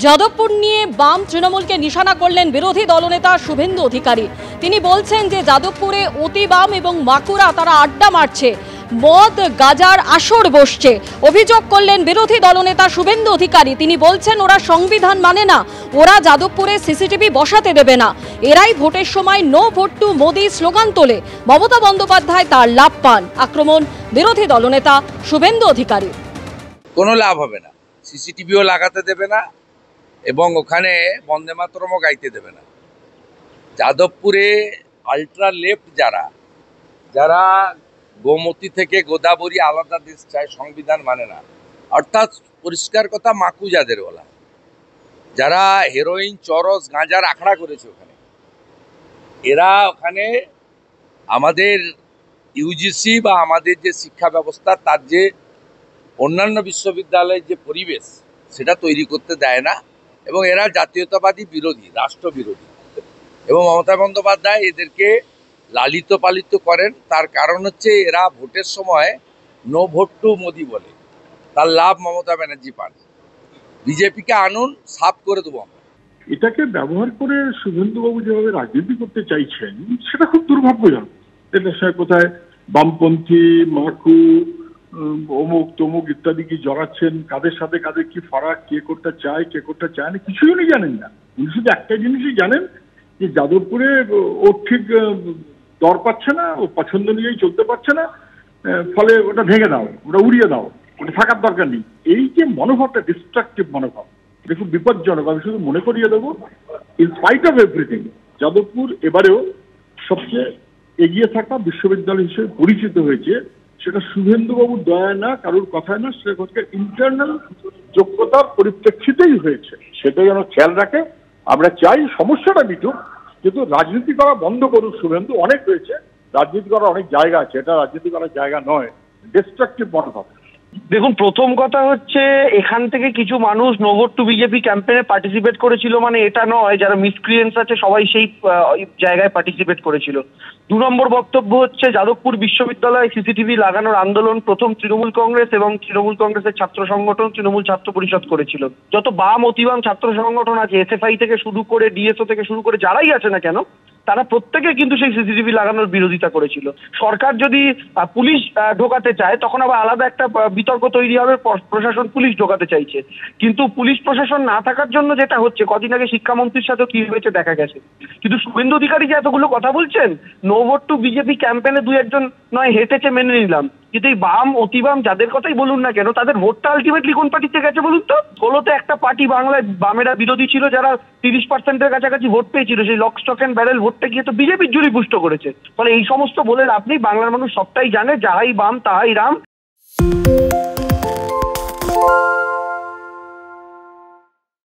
যাদবপুর নিয়ে বাম তৃণমূলকে নিশানা করলেন বিরোধী দলনেতা শুভেন্দু অধিকারী। তিনি বলছেন যে যাদবপুরে অতি বাম এবং মাকুরা তারা আড্ডা মারছে, মদ গাজার আসর বসছে। অভিযোগ করলেন বিরোধী দলনেতা শুভেন্দু অধিকারী। তিনি বলছেন ওরা সংবিধান মানে না, ওরা যাদবপুরে সিসিটিভি বসাতে দেবে না, এরাই ভোটের সময় no vote to Modi slogan তোলে। মমতা বন্দ্যোপাধ্যায় তার লাভ পান। আক্রমণ বিরোধী দলনেতা শুভেন্দু অধিকারী। কোনো লাভ হবে না, সিসিটিভিও লাগাতে দেবে না এবং ওখানে বন্দে মাতরমও গাইতে দেবে না। যাদবপুরে আলট্রা লেফট যারা গোমতী থেকে গোদাবরী আলাদা দেশ চায়, সংবিধান মানে না, অর্থাৎ পরিষ্কার কথা মাকু যাদের বলা, যারা হেরোইন চরস গাঁজার আখড়া করেছে ওখানে, এরা ওখানে আমাদের ইউজিসি বা আমাদের যে শিক্ষা ব্যবস্থা তার যে অন্যান্য বিশ্ববিদ্যালয়ের যে পরিবেশ সেটা তৈরি করতে দেয় না এবং এরা জাতীয়তাবাদী বিরোধী, রাষ্ট্রবিরোধী। এবং মমতা বন্দ্যোপাধ্যায় এদেরকে লালিত পালিত করেন। তার কারণ হচ্ছে এরা ভোটের সময় নো ভোট টু মোদি বলে, তার লাভ মমতা ব্যানার্জি পান। বিজেপিকে আনুন, সাফ করে দেবো আমরা। এটাকে ব্যবহার করে শুভেন্দুবাবু যেভাবে রাজনীতি করতে চাইছেন সেটা খুব দুর্ভাগ্যজনক। এটা সে কোথায় বামপন্থী, মাকু, অমুক তমুক ইত্যাদি কি জড়াচ্ছেন, কাদের সাথে কাদের কি ফারাক, কে করতে চায় কে করতে চায় না, কিছুই উনি জানেন না। উনি শুধু একটা জিনিসই জানেন যে যাদবপুরে ও ঠিক দর পাচ্ছে না, ও পছন্দ নিয়েই চলতে পারছে না, ফলে ওটা ভেঙে দাও, ওটা উড়িয়ে দাও, ওটা থাকার দরকার নেই। এই যে মনোভাবটা, ডিস্ট্রাকটিভ মনোভাব, এটা খুব বিপজ্জনক। আমি শুধু মনে করিয়ে দেবো, in spite of everything Jadavpur এবারেও সবচেয়ে এগিয়ে থাকা বিশ্ববিদ্যালয় হিসেবে পরিচিত হয়েছে। সেটা শুভেন্দুবাবুর দয়া না, কারোর কথায় না, সেটা হচ্ছে ইন্টারনাল যোগ্যতার পরিপ্রেক্ষিতেই হয়েছে। সেটা যেন খেয়াল রাখে। আমরা চাই সমস্যাটা মিটুক, কিন্তু রাজনীতি করা বন্ধ করুক শুভেন্দু। অনেক হয়েছে, রাজনীতি করার অনেক জায়গা আছে, এটা রাজনীতি করার জায়গা নয়, ডিস্ট্রাকটিভ মনোভাব। দেখুন, প্রথম কথা হচ্ছে এখান থেকে কিছু মানুষ নো ভোট টু বিজেপি ক্যাম্পেইনে পার্টিসিপেট করেছিল, মানে এটা নয় যারা মিসক্রিয়েন্টস আছে সবাই সেই জায়গায় পার্টিসিপেট করেছিল। 2 নম্বর বক্তব্য হচ্ছে যাদবপুর বিশ্ববিদ্যালয়ে সিসিটিভি লাগানোর আন্দোলন প্রথম তৃণমূল কংগ্রেস এবং তৃণমূল কংগ্রেসের ছাত্র সংগঠন তৃণমূল ছাত্র পরিষদ করেছিল। যত বাম অতিবাম ছাত্র সংগঠন আছে, এসএফআই থেকে শুরু করে ডিএসও থেকে শুরু করে যারাই আছে না কেন, তারা প্রত্যেকে কিন্তু সেই সিসিটিভি লাগানোর বিরোধিতা করেছিল। সরকার যদি পুলিশ ঢোকাতে চায় তখন আবার আলাদা একটা বিতর্ক তৈরি হবে, প্রশাসন পুলিশ ঢোকাতে চাইছে। কিন্তু পুলিশ প্রশাসন না থাকার জন্য যেটা হচ্ছে, কদিন আগে শিক্ষামন্ত্রীর সাথে কি হয়েছে দেখা গেছে। কিন্তু শুভেন্দু অধিকারী যে এতগুলো কথা বলছেন, নো ভোট টু বিজেপি ক্যাম্পেইনে 2-1 নয় হেঁটেছে মেনে নিলাম, কিন্তু এই বাম অতিবাম যাদের কথাই বলুন না কেন, তাদের ভোটটা আলটিমেটলি কোন পার্টিতে গেছে বলুন তো? 16তে একটা পার্টি বাংলায় বামেরা বিরোধী ছিল, যারা 30%-এর কাছাকাছি ভোট পেয়েছিল, সেই লক স্টক অ্যান্ড ব্যারেল ভোটটা গিয়ে তো বিজেপির জুড়ি পুষ্ট করেছে। ফলে এই সমস্ত বলে আপনি বাংলার মানুষ সবটাই জানে, যাহাই বাম তাহাই রাম।